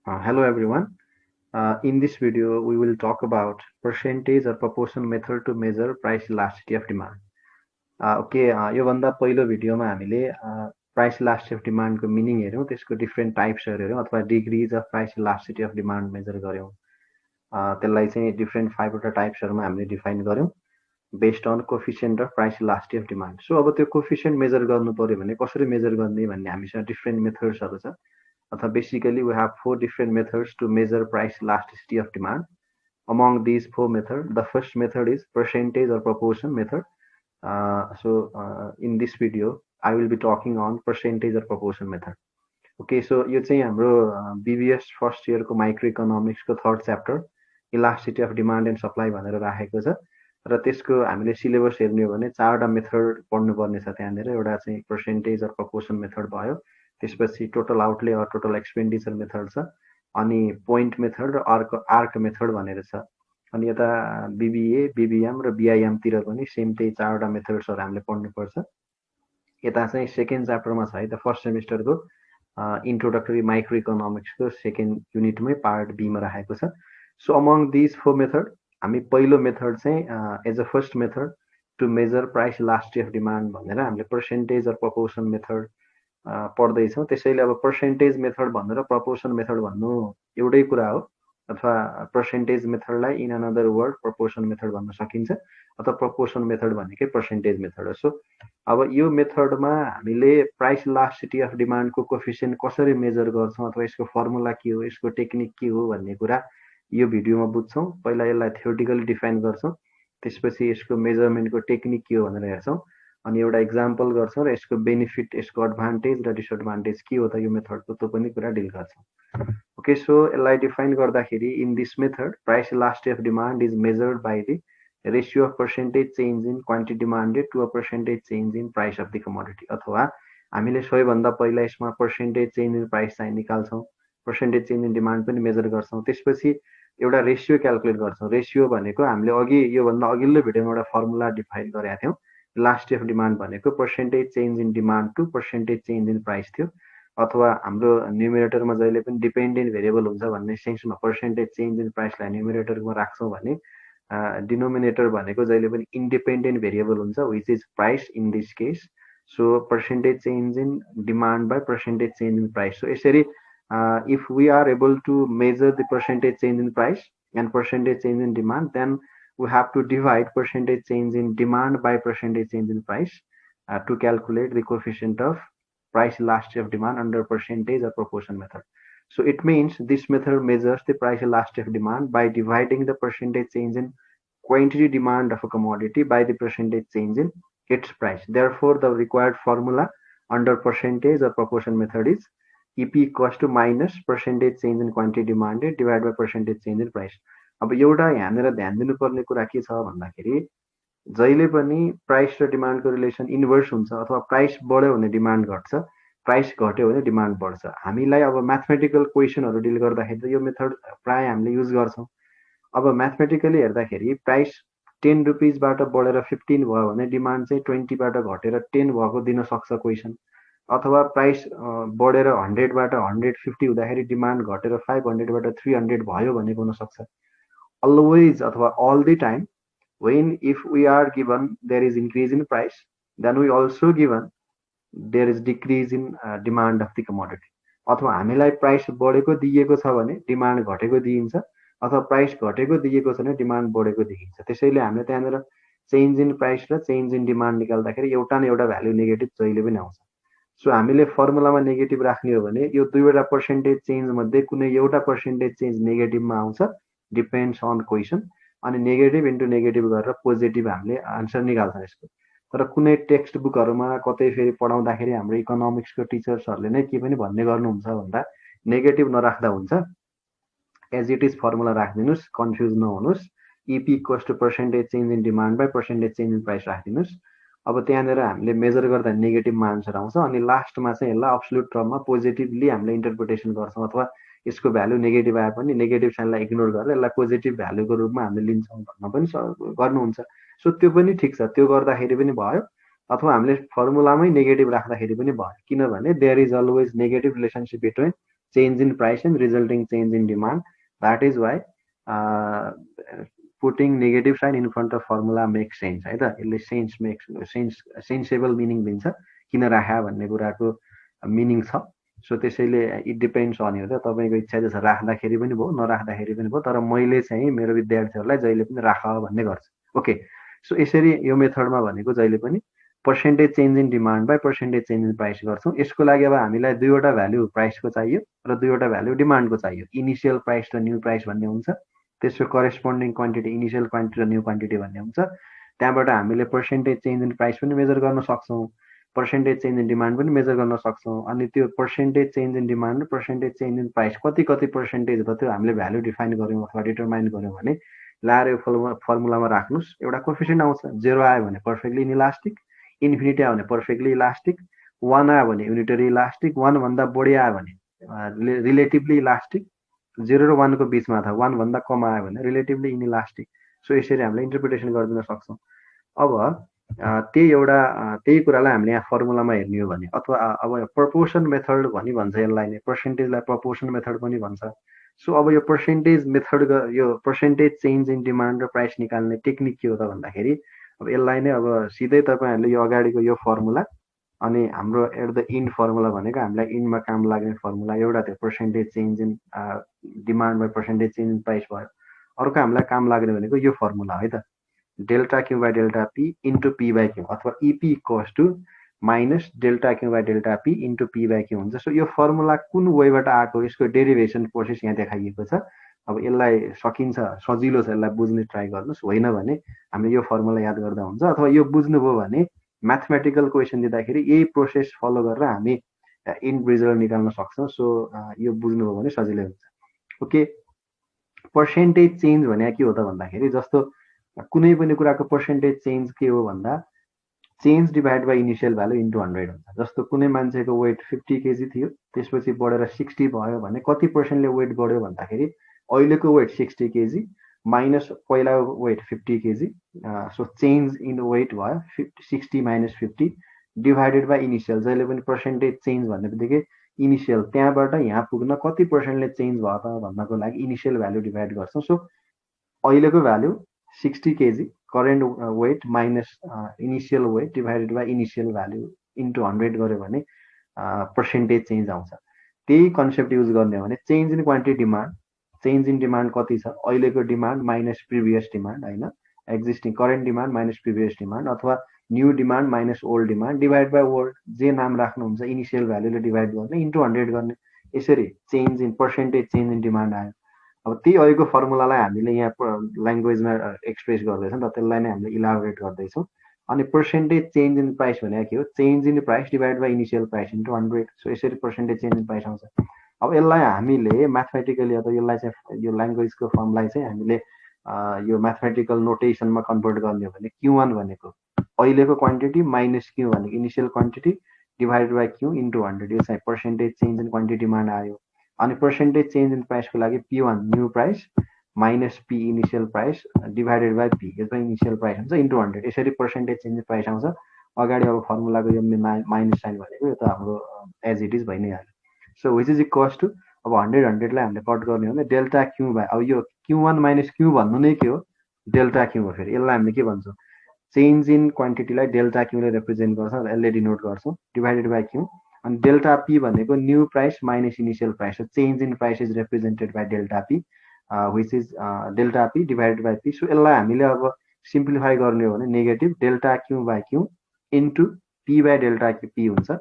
Hello everyone. In this video, we will talk about percentage or proportion method to measure price elasticity of demand. योभन्दा पहिलो भिडियोमा हामीले price elasticity of डिमान्डको meaning हेऱ्यौँ, त्यसको different टाइप्सहरू हेऱ्यौँ अथवा degrees of price elasticity of demand measure गऱ्यौँ। त्यसलाई चाहिँ डिफ्रेन्ट 5वटा टाइप्सहरूमा हामीले डिफाइन गऱ्यौँ based on coefficient of price elasticity of demand. So अब त्यो कोफिसियन्ट मेजर गर्नु पर्यो भने कसरी मेजर गर्ने भन्ने हामीसँग डिफ्रेन्ट मेथड्सहरू छ। Basically, we have 4 different methods to measure price elasticity of demand. Among these 4 methods, the first method is percentage or proportion method. In this video, I will be talking on percentage or proportion method. Okay, so यो चाहिँ हाम्रो BBS first इयरको micro इकोनोमिक्सको 3rd chapter elasticity of demand and supply भनेर राखेको छ र त्यसको हामीले सिलेबस हेर्ने हो भने 4वटा मेथड पढ्नुपर्ने छ त्यहाँनिर। एउटा चाहिँ पर्सेन्टेज अर प्रपोर्सन मेथड भयो, त्यसपछि total outlay or total expenditure method छ, अनि पोइन्ट मेथड र आर्क मेथड भनेर छ। अनि यता BBA, BBM र BIM तिर पनि सेम त्यही 4वटा मेथड्सहरू हामीले पढ्नुपर्छ। यता चाहिँ सेकेन्ड च्याप्टरमा छ है त, फर्स्ट सेमिस्टरको इन्ट्रोडक्टरी माइक्रो इकोनोमिक्सको सेकेन्ड युनिटमै पार्ट बी मा राखेको छ। सो अमङ दिस 4 मेथड हामी पहिलो मेथड चाहिँ as a first method to measure price elasticity of demand भनेर हामीले पर्सेन्टेज अर प्रपोर्सन मेथड पढ्दैछौँ। त्यसैले अब पर्सेन्टेज मेथड भन्नु र प्रपोर्सन मेथड भन्नु एउटै कुरा हो, अथवा पर्सेन्टेज मेथडलाई in another word proportion method भन्न सकिन्छ, अथवा प्रपोर्सन मेथड भनेकै पर्सेन्टेज मेथड हो। सो अब यो मेथडमा हामीले प्राइस इलास्टिसिटी अफ डिमान्डको कोफिसियन्ट कसरी मेजर गर्छौँ अथवा यसको फर्मुला के हो, यसको टेक्निक के हो भन्ने कुरा यो भिडियोमा बुझ्छौँ। पहिला यसलाई थ्योरेटिकली डिफाइन गर्छौँ, त्यसपछि यसको मेजरमेन्टको टेक्निक के हो भनेर हेर्छौँ, अनि एउटा इक्जाम्पल गर्छौँ र यसको बेनिफिट, यसको एडभान्टेज र डिसएडभान्टेज के हो त यो मेथडको त्यो पनि कुरा डिल गर्छौँ। ओके, सो यसलाई डिफाइन गर्दाखेरि in this method price elasticity of demand is measured by the ratio of percentage change in quantity demanded to a percentage change in price of the commodity. अथवा हामीले सबैभन्दा पहिला यसमा percentage change in price चाहिँ निकाल्छौँ, percentage change in demand पनि major गर्छौँ, त्यसपछि एउटा रेसियो क्याल्कुलेट गर्छौँ। रेसियो भनेको हामीले अघि योभन्दा अघिल्लो भिडियोमा एउटा फर्मुला डिफाइन गरेका थियौँ। इलास्टिसिटी अफ डिमान्ड भनेको percentage change in demand to percentage change in price थियो, अथवा हाम्रो न्युमेरेटरमा जहिले पनि डिपेन्डेन्ट भेरिएबल हुन्छ भन्ने सेन्समा पर्सेन्टेज चेन्ज इन प्राइसलाई न्युमेरेटरमा राख्छौँ भने डिनोमिनेटर भनेको जहिले पनि इन्डिपेन्डेन्ट भेरिएबल हुन्छ, which is price in this case. So percentage change in demand by percentage change in price. So यसरी if we are able to measure the percentage change in price and percentage change in demand, then we have to divide percentage change in demand by percentage change in price to calculate the coefficient of price elasticity of demand under percentage or proportion method. So it means this method measures the price elasticity of demand by dividing the percentage change in quantity demand of a commodity by the percentage change in its price. Therefore, the required formula under percentage or proportion method is EP equals to minus percentage change in quantity demanded divided by percentage change in price. अब एउटा यहाँनिर ध्यान दिनुपर्ने कुरा के छ भन्दाखेरि जहिले पनि प्राइस र डिमान्डको रिलेसन इन्भर्स हुन्छ, अथवा प्राइस बढ्यो भने डिमान्ड घट्छ, प्राइस घट्यो भने डिमान्ड बढ्छ। हामीलाई अब म्याथमेटिकल क्वेसनहरू डिल गर्दाखेरि त यो मेथड प्राय हामीले युज गर्छौँ। अब म्याथमेटिकली हेर्दाखेरि प्राइस 10 रुपिसबाट बढेर 15 भयो भने डिमान्ड चाहिँ 20बाट घटेर 10 भएको दिन सक्छ क्वेसन, अथवा प्राइस बढेर 100बाट 150 हुँदाखेरि डिमान्ड घटेर 500बाट 300 भयो भनेको हुन सक्छ। अलवेज अथवा all the time when if we are given there is increase in price, then we also given there is decrease in demand of the commodity. अथवा हामीलाई प्राइस बढेको दिएको छ भने डिमान्ड घटेको दिइन्छ, अथवा प्राइस घटेको दिएको छ भने डिमान्ड बढेको देखिन्छ। त्यसैले हामीले त्यहाँनिर चेन्ज इन प्राइस र चेन्ज इन डिमान्ड निकाल्दाखेरि एउटा न एउटा भ्यालु नेगेटिभ जहिले पनि आउँछ। सो हामीले फर्मुलामा नेगेटिभ राख्ने हो भने यो दुईवटा पर्सेन्टेज चेन्ज मध्ये कुनै एउटा पर्सेन्टेज चेन्ज नेगेटिभमा आउँछ, डिपेन्ड्स अन क्वेसन, अनि नेगेटिभ इन्टु नेगेटिभ गरेर पोजिटिभ हामीले आन्सर निकाल्छौँ यसको। तर कुनै टेक्स्ट बुकहरूमा कतै फेरि पढाउँदाखेरि हाम्रो इकोनोमिक्सको टिचर्सहरूले नै के पनि भन्ने गर्नुहुन्छ भन्दा नेगेटिभ नराख्दा हुन्छ, एज इट इज फर्मुला राखिदिनुहोस्, कन्फ्युज नहुनुहोस्, EP equals to percentage change in demand by percentage change in price राखिदिनुहोस्। अब त्यहाँनिर हामीले मेजर गर्दा नेगेटिभमा आन्सर आउँछ, अनि लास्टमा चाहिँ यसलाई अब्सोल्युट टर्ममा पोजिटिभली हामीले इन्टरप्रिटेसन गर्छौँ, अथवा यसको भ्यालु नेगेटिभ आए पनि नेगेटिभ साइनलाई इग्नोर गरेर यसलाई पोजिटिभ भ्यालुको रूपमा हामीले लिन्छौँ भन्न पनि गर्नुहुन्छ। सो त्यो पनि ठिक छ, त्यो गर्दाखेरि पनि भयो, अथवा हामीले फर्मुलामै नेगेटिभ राख्दाखेरि पनि भयो, किनभने there is always negative relationship between change in price and resulting change in demand. That is why putting negative sign in front of formula makes sense है त यसले सेन्सेबल मिनिङ दिन्छ किन राखा भन्ने कुराको मिनिङ छ सो त्यसैले इट डिपेन्ड्स अन यु त तपाईँको इच्छा जस्तो राख्दाखेरि पनि भयो नराख्दाखेरि पनि भयो तर मैले चाहिँ मेरो विद्यार्थीहरूलाई जहिले पनि राख भन्ने गर्छु ओके सो यसरी यो मेथडमा भनेको जहिले पनि percentage change in demand by percentage change in price गर्छौँ यसको लागि अब हामीलाई दुईवटा भ्यालु प्राइसको चाहियो र दुईवटा भ्यालु डिमान्डको चाहियो इनिसियल प्राइस र न्यू प्राइस भन्ने हुन्छ त्यसको करेस्पोन्डिङ क्वान्टिटी इनिसियल क्वान्टिटी र न्यू क्वान्टिटी भन्ने हुन्छ त्यहाँबाट हामीले पर्सेन्टेज चेन्ज इन प्राइस पनि मेजर गर्न सक्छौँ पर्सेन्टेज चेन्ज इन डिमान्ड पनि मेजर गर्न सक्छौँ अनि त्यो पर्सेन्टेज चेन्ज इन डिमान्ड र पर्सेन्टेज चेन्ज इन प्राइस कति कति पर्सेन्टेज हो त्यो हामीले भ्यालु डिफाइन गऱ्यौँ अथवा डिटरमाइन गऱ्यौँ भने ल्याएर यो फर्मुलामा राख्नुहोस् एउटा कोफिसियन्ट आउँछ 0 आयो भने पर्फेक्टली इनइलास्टिक इन्फिनिटी आयो भने पर्फेक्टली इलास्टिक 1 आयो भने युनिटरी इलास्टिक 1 भन्दा बढी आयो भने रिलेटिभली इलास्टिक 0 र 1 को बिचमा था 1 भन्दा कम आयो भने रिलेटिभली इनइलास्टिक सो यसरी हामीले इन्टरप्रिटेसन गरिदिन सक्छौँ अब त्यही कुरालाई हामीले यहाँ फर्मुलामा हेर्ने हो भने अथवा अब प्रपोर्सन मेथड भनी भन्छ यसलाई नै पर्सेन्टेजलाई प्रपोर्सन मेथड पनि भन्छ सो अब यो पर्सेन्टेज मेथड यो पर्सेन्टेज चेन्ज इन डिमान्ड र प्राइस निकाल्ने टेक्निक के हो त भन्दाखेरि अब यसलाई नै अब सिधै तपाईँहरूले यो अगाडिको यो फर्मुला अनि हाम्रो एट द इन्ड फर्मुला भनेको हामीलाई इन्डमा काम लाग्ने फर्मुला एउटा थियो percentage change in demand by percentage change in price भयो अर्को हामीलाई काम लाग्ने भनेको यो फर्मुला है त delta Q by delta P into P by Q अथवा EP equals to minus delta Q by delta P into P by Q हुन्छ सो यो फर्मुला कुन वेबाट आएको यसको डेरिभेसन प्रोसेस यहाँ देखाइएको छ अब यसलाई सकिन्छ सजिलो छ यसलाई बुझ्ने ट्राई गर्नुहोस् होइन भने हामीले यो फर्मुला याद गर्दा हुन्छ अथवा यो बुझ्नुभयो भने म्याथमेटिकल क्वेसन दिँदाखेरि यही प्रोसेस फलो गरेर हामी इन्ड रिजल्ट निकाल्न सक्छौँ सो यो बुझ्नुभयो भने सजिलै हुन्छ ओके पर्सेन्टेज चेन्ज भने के हो त भन्दाखेरि जस्तो कुनै पनि कुराको पर्सेन्टेज चेन्ज के हो भन्दा change divide by initial value into 100 हुन्छ जस्तो कुनै मान्छेको वेट 50 केजी थियो त्यसपछि बढेर 60 भयो भने कति पर्सेन्टले वेट बढ्यो भन्दाखेरि अहिलेको वेट 60 केजी माइनस पहिलाको weight 50 KG so change in weight भयो 60 माइनस 50 डिभाइडेड बाई इनिसियल जहिले पनि पर्सेन्टेज चेन्ज भन्ने बित्तिकै इनिसियल त्यहाँबाट यहाँ पुग्न कति पर्सेन्टले चेन्ज भयो त भन्नको लागि इनिसियल भ्यालु डिभाइड गर्छौँ सो अहिलेको भ्यालु 60 केजी current weight minus initial weight divided by initial value into 100 गऱ्यो भने पर्सेन्टेज चेन्ज आउँछ त्यही कन्सेप्ट युज गर्ने हो भने change in quantity demand change in demand कति छ अहिलेको डिमान्ड माइनस प्रिभियस डिमान्ड होइन existing current demand minus previous demand अथवा new demand minus old demand divide by old जे नाम राख्नुहुन्छ इनिसियल भ्यालुले डिभाइड गर्ने इन्टु 100 गर्ने यसरी change in percentage change in demand आयो अब त्यही अहिलेको फर्मुलालाई हामीले यहाँ ल्याङ्ग्वेजमा एक्सप्रेस गर्दैछौँ र त्यसलाई नै हामीले इलाबोरेट गर्दैछौँ अनि पर्सेन्टेज चेन्ज इन प्राइस भने के हो change in price divide by initial price into 100 so यसरी पर्सेन्टेज चेन्ज इन प्राइस आउँछ अब यसलाई हामीले म्याथमेटिकली अथवा यसलाई चाहिँ यो ल्याङ्ग्वेजको फर्मलाई चाहिँ हामीले यो म्याथमेटिकल नोटेसनमा कन्भर्ट गर्ने हो भने Q1 भनेको अहिलेको क्वान्टिटी माइनस Q भनेको initial quantity divided by Q into 100 यो चाहिँ percentage change in quantity demand आयो अनि पर्सेन्टेज चेन्ज इन प्राइसको लागि P1 new price minus P initial price divided by P यो चाहिँ इनिसियल प्राइस हुन्छ इन्टु 100 यसरी पर्सेन्टेज चेन्ज इन प्राइस आउँछ अगाडि अब फर्मुलाको यो माइनस साइन भनेको यो त हाम्रो एज इट इज भइ नै हाल्यो so which is equals to अब 100 लाई हामीले कट गर्ने हो भने डेल्टा क्यू बाई अब यो Q1 माइनस क्यू भन्नु नै के हो डेल्टा क्यू हो फेरि यसलाई हामीले के भन्छौँ चेन्ज इन क्वान्टिटीलाई डेल्टा क्यूले रिप्रेजेन्ट गर्छ यसले डिनोट गर्छौँ डिभाइडेड बाई क्यू अनि डेल्टा पी भनेको new price minus initial price हो change in price is represented by delta P which is delta P divided by P so यसलाई हामीले अब सिम्प्लिफाई गर्ने हो भने negative delta Q by Q into P by delta P हुन्छ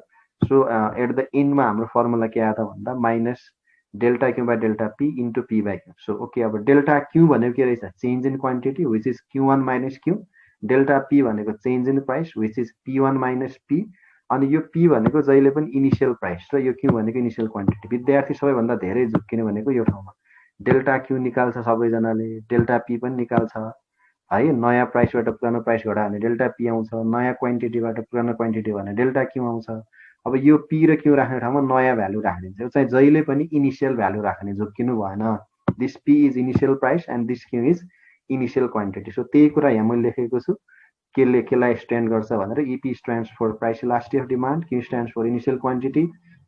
so at the इन्डमा हाम्रो फर्मुला के आयो त भन्दा minus delta Q by delta P into P by Q so okay अब डेल्टा क्यू भनेको के रहेछ change in quantity which is Q1 minus Q delta P भनेको change in price which is P1 minus P अनि यो P भनेको जहिले पनि इनिसियल प्राइस र यो क्यू भनेको इनिसियल क्वान्टिटी विद्यार्थी सबैभन्दा धेरै झुक्किने भनेको यो ठाउँमा डेल्टा क्यू निकाल्छ सबैजनाले डेल्टा पी पनि निकाल्छ है नयाँ प्राइसबाट पुरानो प्राइस घटायो भने डेल्टा पी आउँछ नयाँ क्वान्टिटीबाट पुरानो क्वान्टिटी भने डेल्टा क्यू आउँछ अब यो पी र क्यू राख्ने ठाउँमा नयाँ भ्यालु राखिदिन्छ यो चाहिँ जहिले पनि इनिसियल भ्यालु राख्ने झुक्किनु भएन this P is initial price and this Q is initial quantity so त्यही कुरा यहाँ मैले लेखेको छु केलाई स्ट्यान्ड गर्छ भनेर EP stands for price elasticity of demand Q stands for initial quantity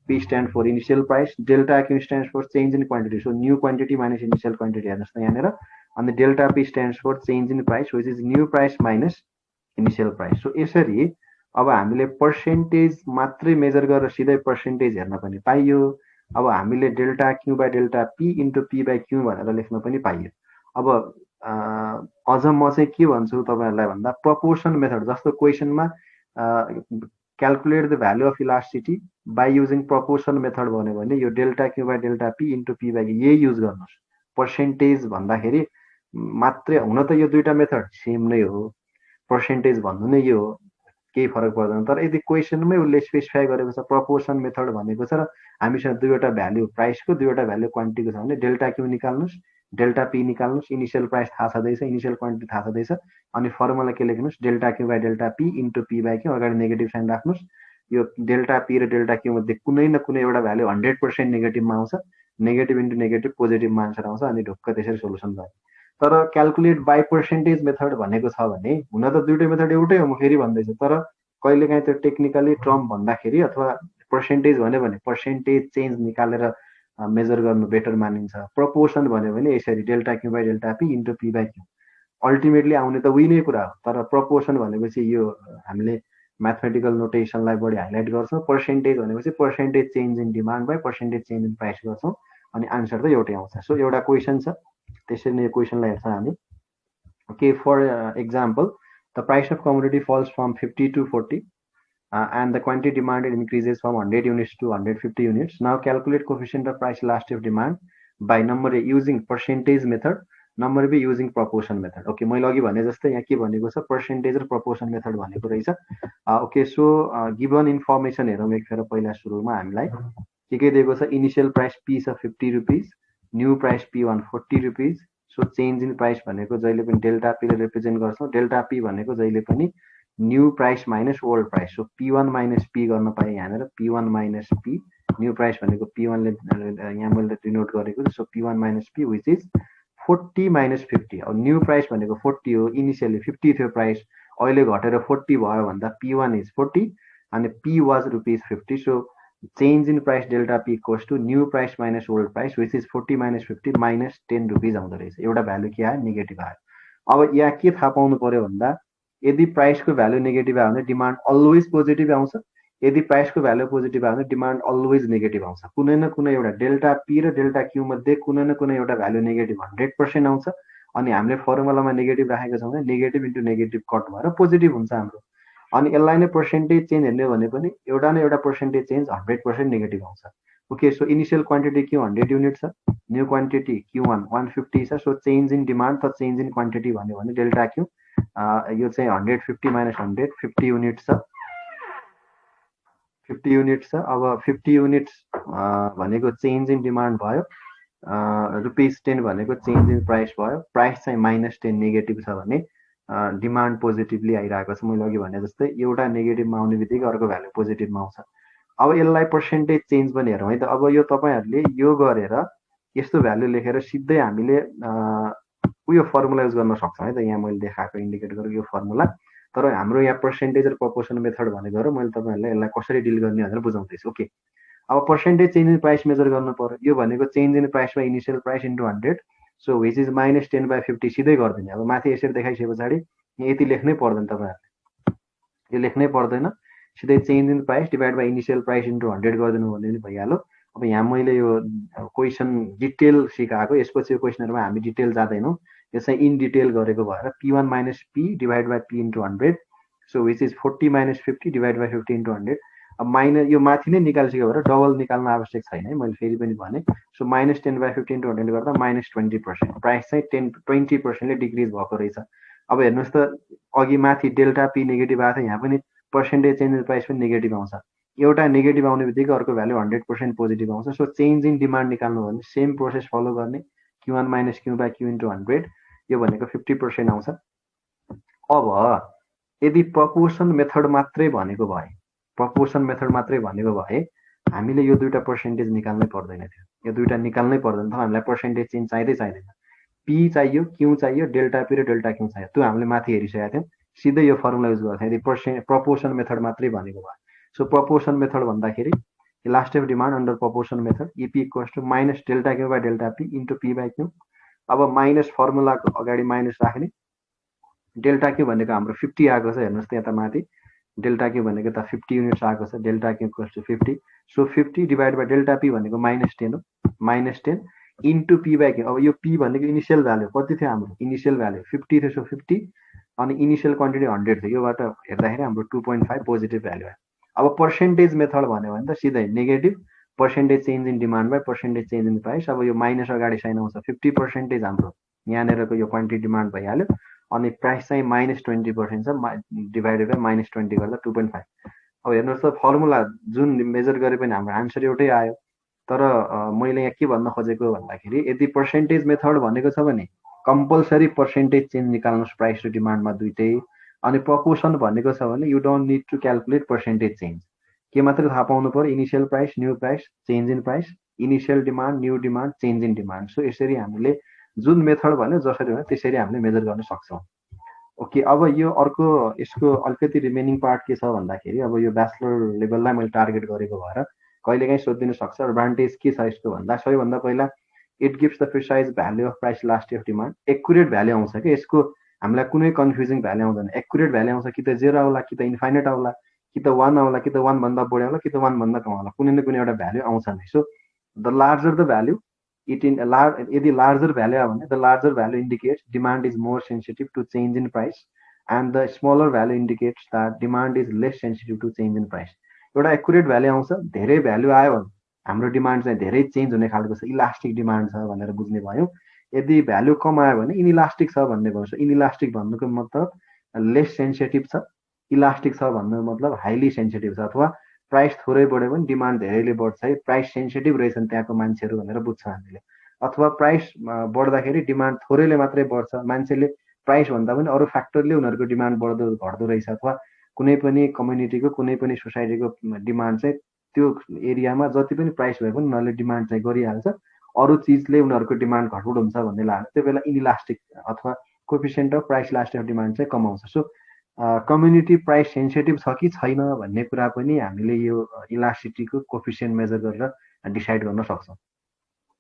P stands for initial price, delta Q stands for change in quantity. So new quantity minus initial quantity हेर्नुस् त यहाँनिर, अनि delta P stands for change in price, which is new price minus initial price. So यसरी अब हामीले percentage मात्रै major गरेर सिधै पर्सेन्टेज हेर्न पनि पाइयो। अब हामीले delta Q by delta P into P by Q भनेर लेख्न पनि पाइयो। अब अझ म चाहिँ के भन्छु तपाईँहरूलाई भन्दा प्रपोर्सन मेथड जस्तो क्वेसनमा calculate the value of elasticity by using proportion method भन्यो भने यो delta Q by delta P into P by यही युज गर्नुहोस्। पर्सेन्टेज भन्दाखेरि मात्रै हुन त यो दुईटा मेथड सेम नै हो, पर्सेन्टेज भन्नु नै यो हो, केही फरक पर्दैन। तर यदि क्वेसनमै उसले स्पेसिफाई गरेको छ प्रपोर्सन मेथड भनेको छ र हामीसँग दुईवटा भ्यालु प्राइसको दुईवटा भ्यालु क्वान्टिटीको छ भने डेल्टा क्यू निकाल्नुहोस्, डेल्टा पी निकाल्नुहोस्, इनिसियल प्राइस थाहा छँदैछ, इनिसियल क्वान्टिटी थाहा छँदैछ, अनि फर्मुला के लेख्नुहोस् delta Q by delta P into P by Q, अगाडि नेगेटिभ साइन राख्नुहोस्। यो डेल्टा पी र डेल्टा क्यू मध्ये कुनै न कुनै एउटा भ्यालु 100% नेगेटिभमा आउँछ, नेगेटिभ इन्टु नेगेटिभ पोजिटिभमा आन्सर आउँछ, अनि ढुक्क त्यसरी सोल्युसन भयो। तर क्याल्कुलेट बाई पर्सेन्टेज मेथड भनेको छ भने हुन त दुईटै मेथड एउटै हो, म फेरि भन्दैछु, तर कहिलेकाहीँ त्यो टेक्निकली टर्म भन्दाखेरि अथवा पर्सेन्टेज भन्यो भने पर्सेन्टेज चेन्ज निकालेर मेजर गर्नु बेटर मानिन्छ। प्रपोर्सन भन्यो भने यसरी delta Q by delta P into P by Q, ultimately आउने त उही नै कुरा हो। तर प्रपोर्सन भनेपछि यो हामीले म्याथमेटिकल नोटेसनलाई बढी हाइलाइट गर्छौँ, पर्सेन्टेज भनेपछि percentage change in demand by percentage change in price गर्छौँ, अनि आन्सर त एउटै आउँछ। सो एउटा क्वेसन छ, त्यसरी नै यो क्वेसनलाई हेर्छौँ हामी। Okay, for example the price of commodity falls from 50 to 40 and the quantity demanded increases from 100 units to 150 units. Now calculate coefficient of price elasticity of demand by number A using percentage method, number B using proportion method. Okay, मैले अघि भने जस्तै यहाँ के भनेको छ percentage र proportion method भनेको रहेछ। ओके, सो गिभन इन्फर्मेसन हेरौँ एकखेर। पहिला सुरुमा हामीलाई के दिएको छ, इनिसियल प्राइस पी छ 50 rupees, new price P 140 rupees. So change in price भनेको जहिले पनि डेल्टा पीले रिप्रेजेन्ट गर्छौँ, डेल्टा पी भनेको जहिले पनि new price minus old price. So P one minus P गर्न पाएँ यहाँनिर, P one minus P, new price भनेको पी1ले यहाँ मैले डिनोट गरेको छु। So P one minus P which is 40 minus 50। अब न्यू प्राइस भनेको 40 हो, इनिसियली 50 थियो प्राइस, अहिले घटेर 40 भयो भन्दा पी1 इज 40 अनि P was rupees 50। So change in price delta p equals to new price minus old price which is 40 minus 50 minus 10 rupees आउँदो रहेछ। एउटा भ्यालु के आयो, नेगेटिभ आयो। अब यहाँ के थाहा पाउनु पर्यो भन्दा यदि प्राइसको भ्यालु नेगेटिभ आयो भने डिमान्ड अलवेज पोजिटिभ आउँछ, यदि प्राइसको भ्यालु पोजिटिभ आयो भने डिमान्ड अलवेज नेगेटिभ आउँछ। कुनै न कुनै एउटा डेल्टा पी र डेल्टा क्यू मध्ये कुनै न कुनै एउटा भ्यालु नेगेटिभ 100% आउँछ, अनि हामीले फर्मुलामा नेगेटिभ राखेको छौँ भने नेगेटिभ इन्टु नेगेटिभ कट भएर पोजिटिभ हुन्छ हाम्रो। अनि यसलाई नै पर्सेन्टेज चेन्ज हेर्ने भने पनि एउटा न एउटा पर्सेन्टेज चेन्ज 100% नेगेटिभ आउँछ। Okay, so initial quantity Q 100 unit छ, न्यू क्वान्टिटी Q1 150 छ। सो चेन्ज इन डिमान्ड त चेन्ज इन क्वान्टिटी भन्यो भने डेल्टा क्यू यो चाहिँ 150 माइनस 100 50 युनिट छ, 50 युनिट छ। अब 50 युनिट्स भनेको चेन्ज इन डिमान्ड भयो, रुपिज 10 भनेको चेन्ज इन प्राइस भयो, प्राइस चाहिँ -10 नेगेटिभ छ भने डिमान्ड पोजिटिभली आइरहेको छ। मैले अघि भने जस्तै एउटा नेगेटिभमा आउने बित्तिकै अर्को भ्यालु पोजिटिभमा आउँछ। अब यसलाई पर्सेन्टेज चेन्ज पनि हेरौँ है त। अब यो तपाईँहरूले यो गरेर यस्तो भ्यालु लेखेर सिधै हामीले उयो फर्मुला युज गर्न सक्छौँ है त। यहाँ मैले देखाएको इन्डिकेट गरेको यो फर्मुला, तर हाम्रो यहाँ पर्सेन्टेज र प्रपोर्सन मेथड भनेको र मैले तपाईँहरूलाई यसलाई कसरी डिल गर्ने भनेर बुझाउँदैछु। ओके, अब percentage change in price measure गर्नु पर्यो। यो भनेको चेन्ज इन प्राइसमा initial price into 100, so which is -10/50 सिधै गरिदिने। अब माथि यसरी देखाइसके पछाडि यति लेख्नै पर्दैन, तपाईँहरूले यो लेख्नै पर्दैन, सिधै change in price divide by initial price into 100 गरिदिनु भने पनि भइहाल्यो। अब यहाँ मैले यो क्वेसन डिटेल सिकाएको, यसपछि यो क्वेसनहरूमा हामी डिटेल जाँदैनौँ, यो चाहिँ इन डिटेल गरेको भएर P1 minus P divide by P into 100, so which is 40 minus 50 divide by 50 into 100। अब माइनस यो माथि नै निकालिसक्यो भएर डबल निकाल्न आवश्यक छैन है, मैले फेरि पनि भने। सो -10/50 इन्टु 100 गर्दा -20%, प्राइस चाहिँ 20%ले डिक्रिज भएको रहेछ। अब हेर्नुहोस् त, अघि माथि डेल्टा पी नेगेटिभ आएको थियो, यहाँ पनि पर्सेन्टेज चेन्ज इन प्राइस पनि नेगेटिभ आउँछ। एउटा नेगेटिभ आउने बित्तिकै अर्को भ्यालु 100% पोजिटिभ आउँछ। सो चेन्ज इन डिमान्ड निकाल्नु भने सेम प्रोसेस फलो गर्ने, Q1 minus Q by Q into 100, यो भनेको 50% आउँछ। अब यदि प्रपोर्सन मेथड मात्रै भनेको भए, प्रपोर्सन मेथड मात्रै भनेको भए हामीले यो दुईटा पर्सेन्टेज निकाल्नै पर्दैन थियो, यो दुईटा निकाल्नै पर्दैन थियो। हामीलाई पर्सेन्टेज चेन्ज चाहिँदैन, पी चाहियो, क्यू चाहियो, डेल्टा पी र डेल्टा क्यू चाहियो, त्यो हामीले माथि हेरिसकेका थियौँ। सिधै यो फर्मुला युज गर्थ्यौँ यदि प्रपोर्सन मेथड मात्रै भनेको भए। सो प्रपोर्सन मेथड भन्दाखेरि elasticity of demand under proportion method EP equals to minus delta Q by delta P into P by Q. अब माइनस फर्मुलाको अगाडि माइनस राख्ने, डेल्टा क्यू भनेको हाम्रो 50 आएको छ, हेर्नुहोस् त यता माथि डेल्टा क्यू भनेको त 50 युनिट्स आएको छ, delta Q equals to 50। So 50 divide by delta P भनेको -10 हो, -10 इन्टु पी बाई क्यू। अब यो पी भनेको इनिसियल भ्यालु कति थियो हाम्रो, इनिसियल भ्यालु 50 थियो, सो 50 अनि इनिसियल क्वान्टिटी 100 थियो, योबाट हेर्दाखेरि हाम्रो 2.5 पोजिटिभ भ्यालु आयो। अब पर्सेन्टेज मेथड भन्यो भने त सिधै negative percentage change in demand by percentage change in price. अब यो माइनस अगाडि साइन आउँछ, 50% हाम्रो यहाँनिरको यो क्वान्टिटी डिमान्ड भइहाल्यो, अनि प्राइस चाहिँ -20% छ, डिभाइडेड बाई -20 गर्दा 2.5। अब हेर्नुहोस् त फर्मुला जुन मेजर गरे पनि हाम्रो आन्सर एउटै आयो। तर मैले यहाँ के भन्न खोजेको भन्दाखेरि यदि पर्सेन्टेज मेथड भनेको छ भने कम्पलसरी पर्सेन्टेज चेन्ज निकाल्नुहोस् प्राइस र डिमान्डमा दुइटै। अनि प्रपोर्सन भनेको छ भने you don't need to calculate percentage change, के मात्र थाहा पाउनु पर्यो, initial price new price change in price, initial demand new demand change in demand. So यसरी हामीले जुन मेथड भन्यो जसरी भन्यो त्यसरी हामीले मेजर गर्न सक्छौँ। ओके, अब यो अर्को यसको अलिकति रिमेनिङ पार्ट के छ भन्दाखेरि अब यो ब्याचलर लेभललाई मैले टार्गेट गरेको भएर कहिलेकाहीँ सोधिदिनु सक्छ एडभान्टेज के छ यसको भन्दा सबैभन्दा पहिला it gives the precise value of price elasticity of demand. Accurate value आउँछ कि यसको, हामीलाई कुनै कन्फ्युजिङ भ्याल्यु आउँदैन, एक्युरेट भ्याल्यु आउँछ। कि त 0 आउला, कि त इन्फाइनाइट आउला, कि त 1 आउला, कि त 1 भन्दा बढी आउला, कि त 1 भन्दा कम आउला, कुनै न कुनै एउटा भ्याल्यु आउँछ नै। So the larger the value it in यदि लार्जर भ्याल्यु आयो भने the larger value indicates demand is more sensitive to change in price and the smaller value indicates that demand is less sensitive to change in price. एउटा accurate value आउँछ, धेरै value आयो भने हाम्रो demand चाहिँ धेरै चेन्ज हुने खालको छ, इलास्टिक डिमान्ड छ भनेर बुझ्ने भयो। यदि भ्याल्यु कम आयो भने इनइलास्टिक छ भन्ने भयो। इनइलास्टिक भन्नुको मतलब लेस सेन्सिटिभ छ, इलास्टिक छ भन्नुको मतलब हाइली सेन्सिटिभ छ, अथवा प्राइस थोरै बढ्यो भने डिमान्ड धेरैले बढ्छ है, प्राइस सेन्सिटिभ रहेछन् त्यहाँको मान्छेहरू भनेर बुझ्छ हामीले। अथवा प्राइस बढ्दाखेरि डिमान्ड थोरैले मात्रै बढ्छ, मान्छेले प्राइस भन्दा पनि अरू फ्याक्टरले उनीहरूको डिमान्ड बढ्दो घट्दो रहेछ, अथवा कुनै पनि कम्युनिटीको कुनै पनि सोसाइटीको डिमान्ड चाहिँ त्यो एरियामा जति पनि प्राइस भए पनि उनीहरूले डिमान्ड चाहिँ गरिहाल्छ, अरू चिजले उनीहरूको डिमान्ड घटबड हुन्छ भन्ने लाग्छ, त्यो बेला इनइलास्टिक अथवा coefficient of price elastic of demand चाहिँ कम आउँछ। सो कम्युनिटी प्राइस सेन्सिटिभ छ कि छैन भन्ने कुरा पनि हामीले यो इलास्टिसिटीको कोफिसिएन्ट मेजर गरेर डिसाइड गर्न सक्छौँ।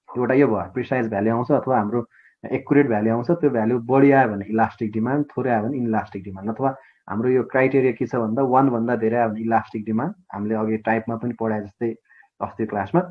एउटा यो भयो प्रिसाइज भ्याल्यु आउँछ अथवा हाम्रो एक्युरेट भ्याल्यु आउँछ, त्यो भ्याल्यु बढी आयो भने इलास्टिक डिमान्ड, थोरै आयो भने इनइलास्टिक डिमान्ड। अथवा हाम्रो यो क्राइटेरिया के छ भन्दा 1 भन्दा धेरै आयो भने इलास्टिक डिमान्ड, हामीले अघि टाइपमा पनि पढाए जस्तै अस्ति क्लासमा।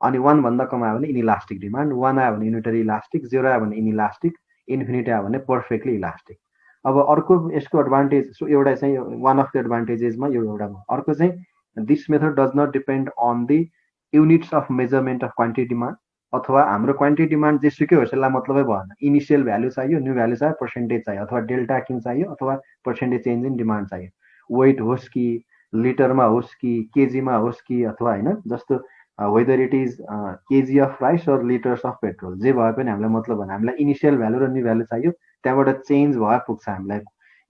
अनि 1 भन्दा कम आयो भने इनइलास्टिक डिमान्ड, 1 आयो भने युनिटरी इलास्टिक, 0 आयो भने इनइलास्टिक, इन्फिनिटी आयो भने पर्फेक्टली इलास्टिक। अब अर्को यसको एडभान्टेज, सो एउटा चाहिँ वान अफ द एडभान्टेजेसमा यो एउटा भयो। अर्को चाहिँ this method does not depend on the units of measurement of quantity demand, अथवा हाम्रो क्वान्टिटी डिमान्ड जेसुकै होस् यसलाई मतलबै भएन, इनिसियल भ्यालु चाहियो, न्यू भ्यालु चाहियो, पर्सेन्टेज चाहियो, अथवा डेल्टा क्यू चाहियो, अथवा पर्सेन्टेज चेन्ज इन डिमान्ड चाहियो। वेट होस् कि लिटरमा होस् कि केजीमा होस् कि अथवा होइन, जस्तो whether it is KG of rice or litres of petrol, जे भए पनि हामीलाई मतलब भएन, हामीलाई इनिसियल भ्यालु र न्यू भ्यालु चाहियो, त्यहाँबाट चेन्ज भए पुग्छ हामीलाई।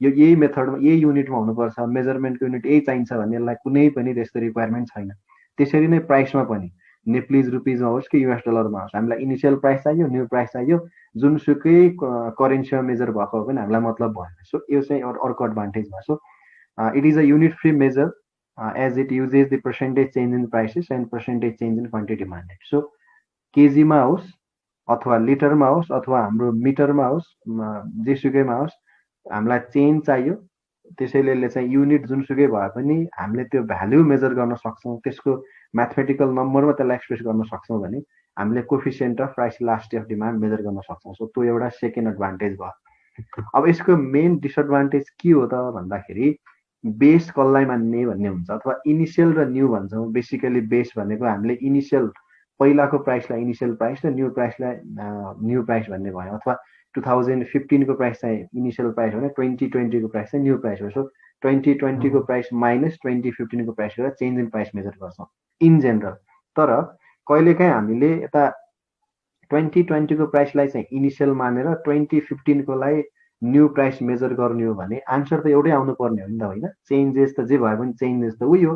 यो यही मेथडमा यही युनिटमा हुनुपर्छ, मेजरमेन्टको युनिट यही चाहिन्छ भन्ने यसलाई कुनै पनि त्यस्तो रिक्वायरमेन्ट छैन। त्यसरी नै प्राइसमा पनि नेप्लिज रुपिजमा होस् कि युएस डलरमा होस्, हामीलाई इनिसियल प्राइस चाहियो, न्यू प्राइस चाहियो, जुनसुकै करेन्सीमा मेजर भएको हो भने हामीलाई मतलब भएन। सो यो चाहिँ अर्को एडभान्टेज भयो। So it is a unit free measure as it uses the percentage change in prices and percentage change in quantity demanded. सो केजीमा होस् अथवा लिटरमा होस् अथवा हाम्रो मिटरमा होस्, जेसुकैमा होस्, हामीलाई चेन्ज चाहियो, त्यसैले यसले चाहिँ युनिट जुनसुकै भए पनि हामीले त्यो भ्याल्यु मेजर गर्न सक्छौँ, त्यसको म्याथमेटिकल नम्बरमा त्यसलाई एक्सप्रेस गर्न सक्छौँ भने हामीले coefficient of price elasticity of demand measure गर्न सक्छौँ। सो त्यो एउटा सेकेन्ड एडभान्टेज भयो। अब यसको मेन डिसएडभान्टेज के हो त भन्दाखेरि बेस कसलाई मान्ने भन्ने हुन्छ, अथवा इनिसियल र न्यू भन्छौँ। बेसिकली बेस भनेको हामीले इनिसियल पहिलाको प्राइसलाई इनिसियल प्राइस र न्यू प्राइसलाई न्यू प्राइस भन्ने भयो, अथवा 2015 को प्राइस चाहिँ इनिसियल प्राइस भने 2020 को प्राइस चाहिँ न्यू प्राइस हो। सो 2020 को प्राइस माइनस 2015 को प्राइस गरेर चेन्ज इन प्राइस मेजर गर्छौँ इन जेनरल। तर कहिलेकाहीँ हामीले यता 2020 को प्राइसलाई चाहिँ इनिसियल मानेर 2015 कोलाई न्यू प्राइस मेजर गर्ने हो भने आन्सर त एउटै आउनु पर्ने हो नि त, होइन? चेन्जेस त जे भए पनि चेन्जेस त उही हो।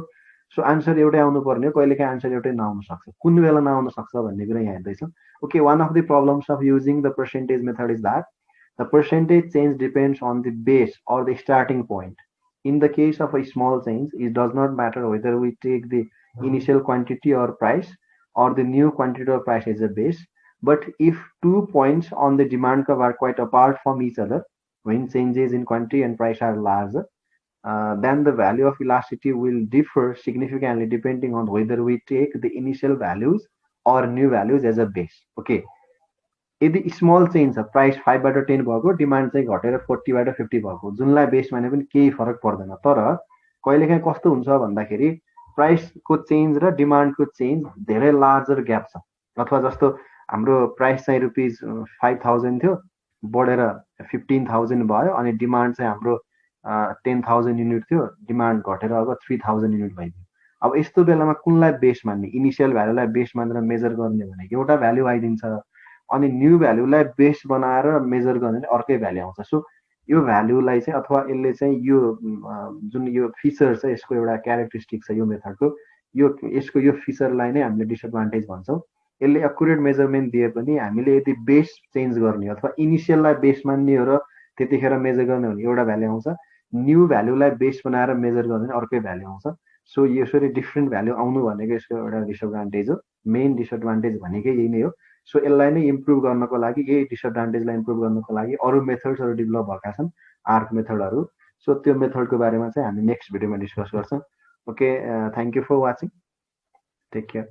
सो आन्सर एउटै आउनु पर्ने हो, कहिलेकाहीँ आन्सर एउटै नआउन सक्छ, कुन बेला नआउन सक्छ भन्ने कुरा यहाँ हेर्दैछौँ। Okay, one of the problems of using the percentage method is that the percentage change depends on the base or the starting point. In the case of a small change, it does not matter whether we take the initial quantity or price or the new quantity or price as a base. But if 2 points on the demand curve are quite apart from each other, when changes in quantity and price are larger, then the value of elasticity will differ significantly depending on whether we take the initial values or new values as a base. Okay. यदि small change छ price 5बाट 10 भएको demand चाहिँ घटेर 40बाट 50 भएको जुनलाई base माने पनि केही फरक पर्दैन तर कहिलेकाहीँ कस्तो हुन्छ भन्दाखेरि प्राइसको चेन्ज र डिमान्डको चेन्ज धेरै लार्जर ग्याप छ अथवा जस्तो हाम्रो प्राइस चाहिँ रुपिज 5000 थियो बढेर 15000 भयो अनि डिमान्ड चाहिँ हाम्रो 10,000 युनिट थियो डिमान्ड घटेर अब 3000 युनिट भइदियो अब यस्तो बेलामा कुनलाई बेस मान्ने इनिसियल भ्यालुलाई बेस मानेर मेजर गर्ने भनेको एउटा भ्यालु आइदिन्छ अनि न्यू भ्यालुलाई बेस बनाएर मेजर गर्ने भने अर्कै भ्यालु आउँछ सो यो भ्यालुलाई चाहिँ अथवा यसले चाहिँ यो जुन यो फिचर छ यसको एउटा क्यारेक्टरिस्टिक छ यो मेथडको यो यसको यो फिचरलाई नै हामीले डिसएडभान्टेज भन्छौँ यसले एक्युरेट मेजरमेन्ट दिए पनि हामीले यदि बेस चेन्ज गर्ने अथवा इनिसियललाई बेस मान्ने हो र त्यतिखेर मेजर गर्ने भने एउटा भ्यालु आउँछ न्यू भ्यालुलाई बेस बनाएर मेजर गर्ने अर्कै भ्यालु आउँछ सो यसरी डिफ्रेन्ट भ्यालु आउनु भनेको यसको एउटा डिसएडभान्टेज हो मेन डिसएडभान्टेज भनेकै यही नै हो सो यसलाई नै इम्प्रुभ गर्नको लागि यही डिसएडभान्टेजलाई इम्प्रुभ गर्नको लागि अरू मेथड्सहरू डेभलप भएका छन् आर्क मेथडहरू सो त्यो मेथडको बारेमा चाहिँ हामी नेक्स्ट भिडियोमा डिस्कस गर्छौँ okay thank you for watching take care